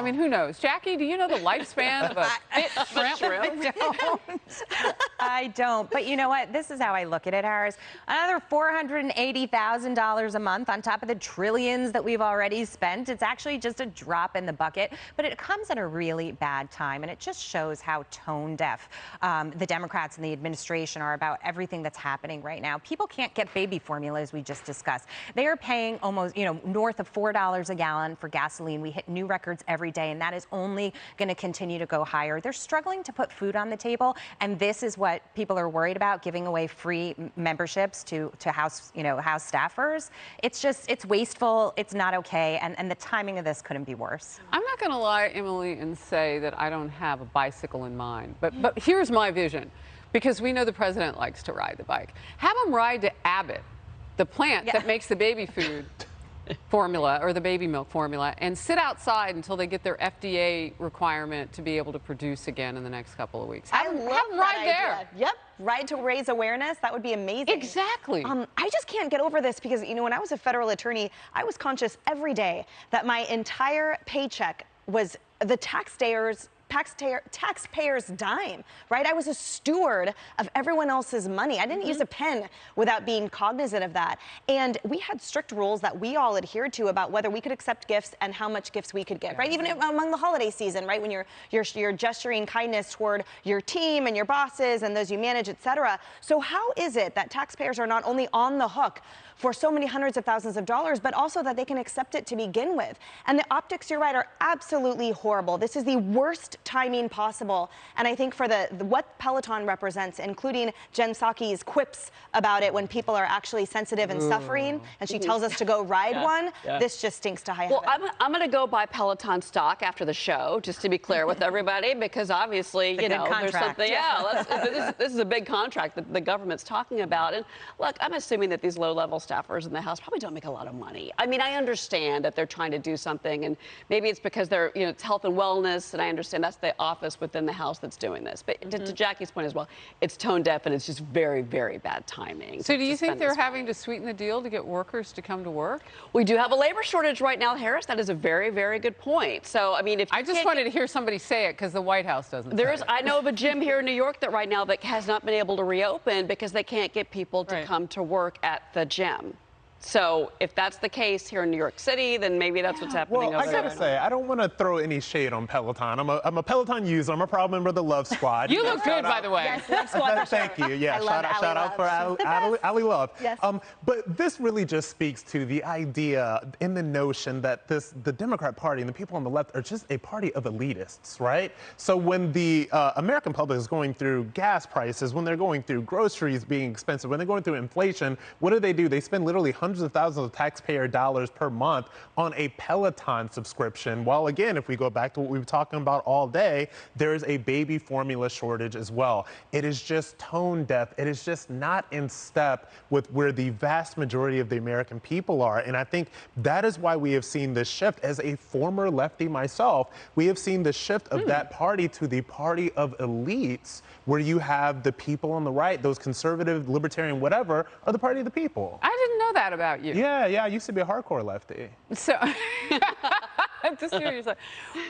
I mean, who knows? Jackie, do you know the lifespan of a fit shrimp? I don't. But you know what? This is how I look at it, Harris. Another $480,000 a month on top of the trillions that we've already spent. It's actually just a drop in the bucket, but it comes at a really bad time, and it just shows how tone deaf the Democrats and the administration are about everything that's happening right now. People can't get baby formula, as we just discussed. They are paying almost, north of $4 a gallon for gasoline. We hit new records every day, and that is only going to continue to go higher. They're struggling to put food on the table, and this is what people are worried about, giving away free memberships to House staffers. It's wasteful. It's not okay, and the timing of this couldn't be worse. I'm not going to lie, Emily, and say that I don't have a bicycle in mind, but here's my vision, because we know the president likes to ride the bike. Have him ride to Abbott, the plant that makes the baby food formula or the baby milk formula, and sit outside until they get their FDA requirement to be able to produce again in the next couple of weeks. I love have them ride there. Yep, ride to raise awareness. That would be amazing. Exactly. I just can't get over this because, when I was a federal attorney, I was conscious every day that my entire paycheck was the taxpayer's dime, right? I was a steward of everyone else's money. I didn't use a pen without being cognizant of that. And we had strict rules that we all adhered to about whether we could accept gifts and how much gifts we could give, right? Even among the holiday season, right? When you're gesturing kindness toward your team and your bosses and those you manage, et cetera. So how is it that taxpayers are not only on the hook for so many hundreds of thousands of dollars, but also that they can accept it to begin with? And the optics, you're right, are absolutely horrible. This is the worst timing possible. And I think for what Peloton represents, including Jen Psaki's quips about it when people are actually sensitive and suffering, and she tells us to go ride one, this just stinks to high heaven. Well, I'm going to go buy Peloton stock after the show, just to be clear with everybody, because obviously, there's something. This is a big contract that the government's talking about. And look, I'm assuming that these low-level staffers in the House probably don't make a lot of money. I mean, I understand that they're trying to do something, and maybe it's because they're, it's health and wellness, and I understand that's the office within the House that's doing this. But to Jackie's point as well, it's tone deaf, and it's just very, very bad timing. So do you think they're having to sweeten the deal to get workers to come to work? We do have a labor shortage right now, Harris. That is a very, very good point. So, I mean, if I just wanted to hear somebody say it because the White House doesn't. I know of a gym here in New York that right now that has not been able to reopen because they can't get people to come to work at the gym. So if that's the case here in New York City, then maybe that's what's happening over there. Well, I gotta say, I don't want to throw any shade on Peloton. I'm a Peloton user. I'm a proud member of the Love Squad. You look good, by the way. Yes, Love Squad. Thank you. Yeah, shout out for Ali Love. Yes. But this really just speaks to the idea and the notion that the Democrat Party and the people on the left are just a party of elitists, right? So when the American public is going through gas prices, when they're going through groceries being expensive, when they're going through inflation, what do? They spend literally hundreds of thousands of taxpayer dollars per month on a Peloton subscription. While again, if we go back to what we were talking about all day, there is a baby formula shortage as well. It is just tone deaf. It is just not in step with where the vast majority of the American people are. And I think that is why we have seen this shift. As a former lefty myself, we have seen the shift of that party to the party of elites, where you have the people on the right, those conservative, libertarian, whatever, are the party of the people. I didn't know that about you. Yeah, I used to be a hardcore lefty. So, just seriously.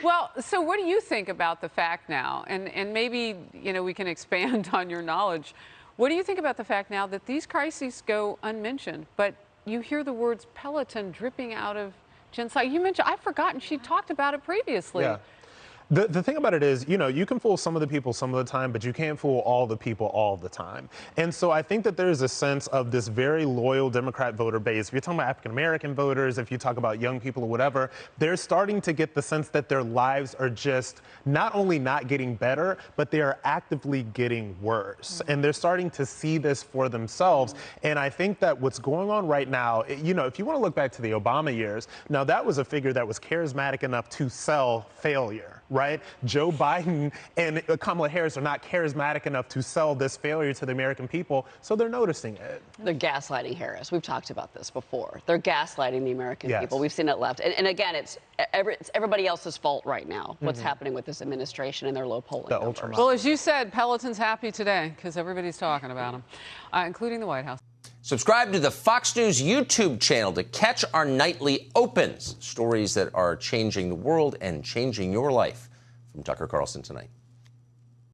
Well, so what do you think about the fact now, and maybe, we can expand on your knowledge. What do you think about the fact now that these crises go unmentioned, but you hear the words Peloton dripping out of Jen Psaki? You mentioned, I've forgotten, she talked about it previously. Yeah. The thing about it is, you can fool some of the people some of the time, but you can't fool all the people all the time. And so I think that there's a sense of this very loyal Democrat voter base. If you're talking about African-American voters, if you talk about young people or whatever, they're starting to get the sense that their lives are just not only not getting better, but they are actively getting worse. And they're starting to see this for themselves. And I think that what's going on right now, if you want to look back to the Obama years, now that was a figure that was charismatic enough to sell failure. Right? Joe Biden and Kamala Harris are not charismatic enough to sell this failure to the American people, so they're noticing it. They're gaslighting Harris. We've talked about this before. They're gaslighting the American people. We've seen it left. And again, it's everybody else's fault right now, what's happening with this administration and their low polling numbers. Well, as you said, Peloton's happy today because everybody's talking about them, including the White House. Subscribe to the Fox News YouTube channel to catch our nightly opens, stories that are changing the world and changing your life. From Tucker Carlson tonight.